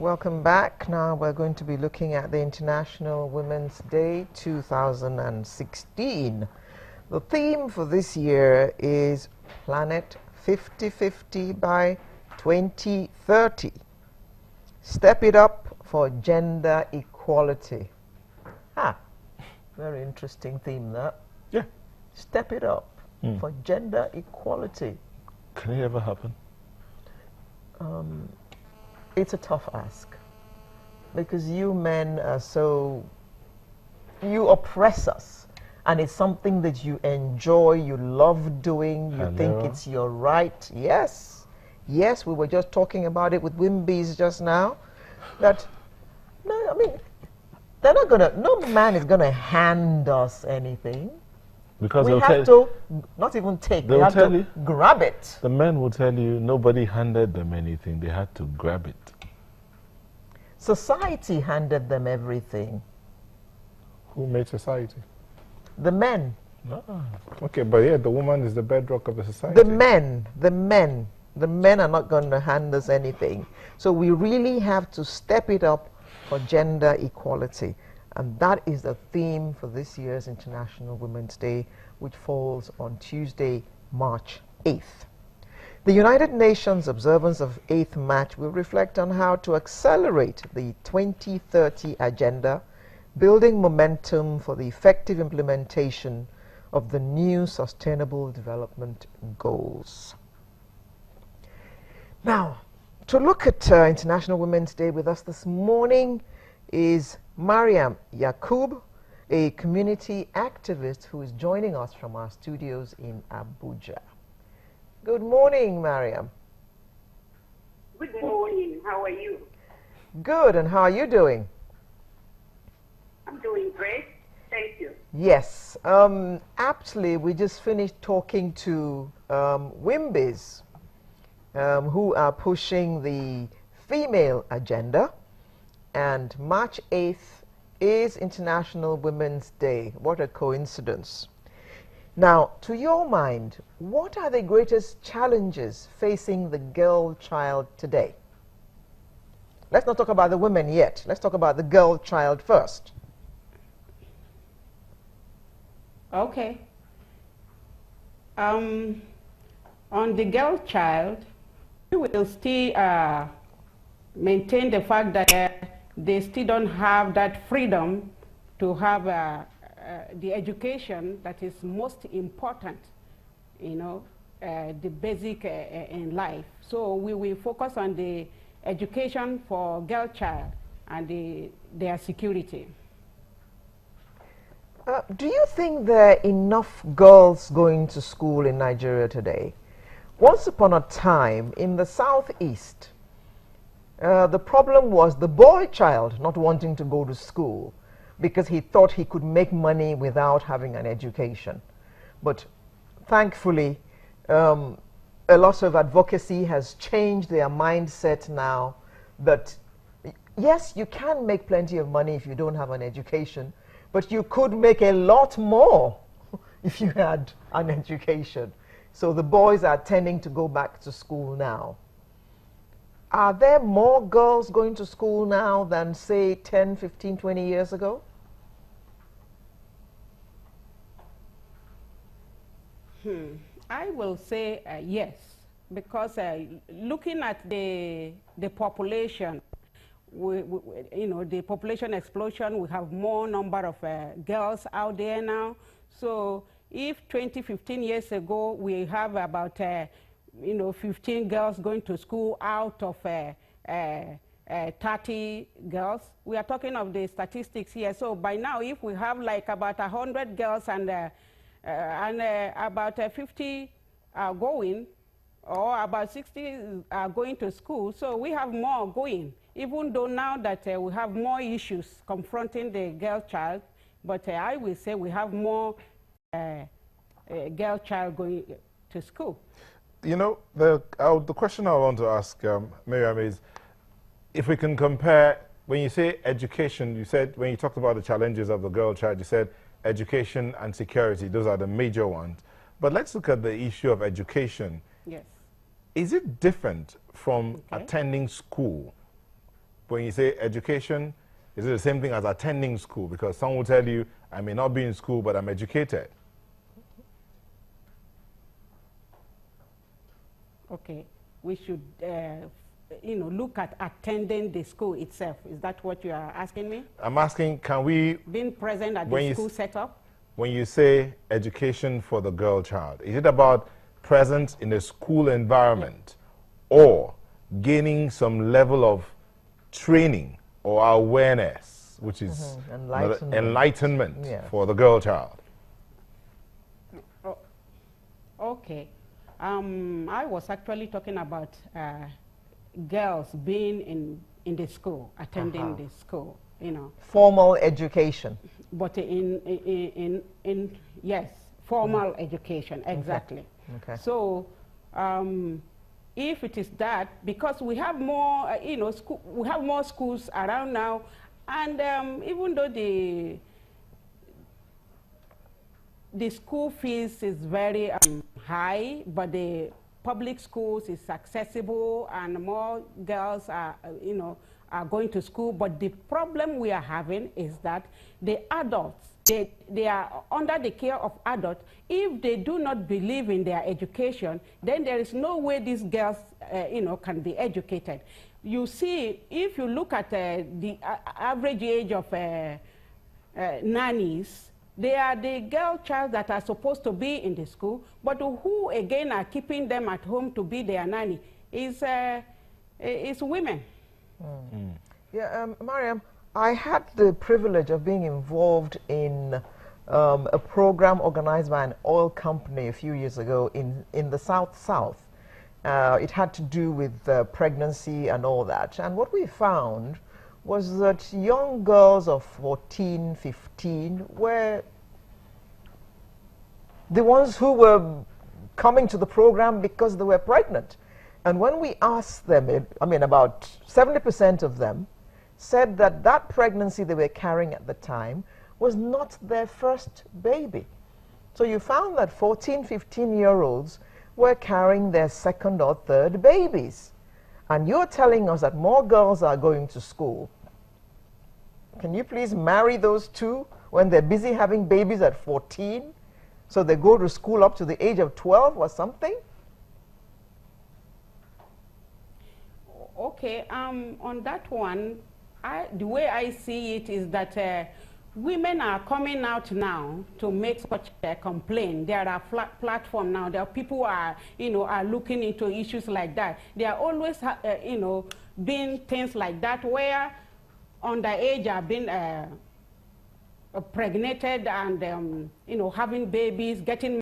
Welcome back. Now we're going to be looking at the International Women's Day 2016. The theme for this year is Planet 50/50 by 2030. Step it up for gender equality. Very interesting theme, that. Yeah. Step it up for gender equality. Can it ever happen? It's a tough ask because you men are you oppress us, and it's something that you enjoy, you love doing, you think it's your right. Yes, we were just talking about it with Wimbies just now, that, no, I mean, they're not gonna, no man is gonna hand us anything. Because we have to not even take, we have to grab it. The men will tell you nobody handed them anything, they had to grab it. Society handed them everything. Who made society? The men. Okay, but yeah, the woman is the bedrock of the society. The men are not going to hand us anything. So we really have to step it up for gender equality. And that is the theme for this year's International Women's Day, which falls on Tuesday, March 8th. The United Nations observance of 8th March will reflect on how to accelerate the 2030 agenda, building momentum for the effective implementation of the new Sustainable Development Goals. Now, to look at International Women's Day with us this morning is Mariam Yakub, a community activist who is joining us from our studios in Abuja. Good morning, Mariam. Good morning. How are you? Good, and how are you doing? I'm doing great. Thank you. Yes. Aptly, we just finished talking to Wimbies, who are pushing the female agenda, and March 8th is International Women's Day. What a coincidence. Now, to your mind, what are the greatest challenges facing the girl child today? Let's not talk about the women yet. Let's talk about the girl child first. Okay. On the girl child, we will still maintain the fact that they still don't have that freedom to have the education that is most important, you know, the basic in life. So we will focus on the education for girl child and their security. Do you think there are enough girls going to school in Nigeria today? Once upon a time in the southeast, the problem was the boy child not wanting to go to school because he thought he could make money without having an education. But thankfully, a lot of advocacy has changed their mindset now that, yes, you can make plenty of money if you don't have an education, but you could make a lot more if you had an education. So the boys are tending to go back to school now. Are there more girls going to school now than, say, 10, 15, 20 years ago? I will say yes, because looking at the population, you know, the population explosion, we have more number of girls out there now. So if 20, 15 years ago, we have about, 15 girls going to school out of 30 girls, we are talking of the statistics here. So by now, if we have like about 100 girls and about 50 are going, or about 60 are going to school, so we have more going, even though now that we have more issues confronting the girl child, but I will say we have more girl child going to school. You know, the question I want to ask Miriam is, if we can compare, when you say education, you said, when you talked about the challenges of the girl child, you said education and security, those are the major ones. But let's look at the issue of education. Yes. Is it different from attending school when you say education, is it the same thing as attending school? Because some will tell you, I may not be in school, but I'm educated. Okay, we should, look at attending the school itself. Is that what you are asking me? I'm asking, can we... Being present at the school setup? When you say education for the girl child, is it about presence in a school environment or gaining some level of training or awareness, which is enlightenment for the girl child? Oh, okay. I was actually talking about girls being in the school, attending the school, Formal education. But yes, formal education, exactly. Okay. So, if it is that, because we have more, we have more schools around now, and even though the school fees is very high, but the public schools is accessible, and more girls are, are going to school. But the problem we are having is that the adults, they are under the care of adults. If they do not believe in their education, then there is no way these girls, can be educated. You see, if you look at the average age of nannies, they are the girl child that are supposed to be in the school, but who again are keeping them at home to be their nanny is women. Mm. Yeah, Mariam, I had the privilege of being involved in a program organized by an oil company a few years ago in the South. It had to do with pregnancy and all that. And what we found was that young girls of 14, 15 were the ones who were coming to the program because they were pregnant. And when we asked them, about 70% of them said that that pregnancy they were carrying at the time was not their first baby. So you found that 14, 15-year-olds were carrying their second or third babies. And you're telling us that more girls are going to school. Can you please marry those two when they're busy having babies at 14? So they go to school up to the age of 12 or something? Okay, on that one, the way I see it is that women are coming out now to make such a complaint. There are platforms now. There are people who are, are looking into issues like that. There are always, being things like that where underage are being pregnated and, having babies, getting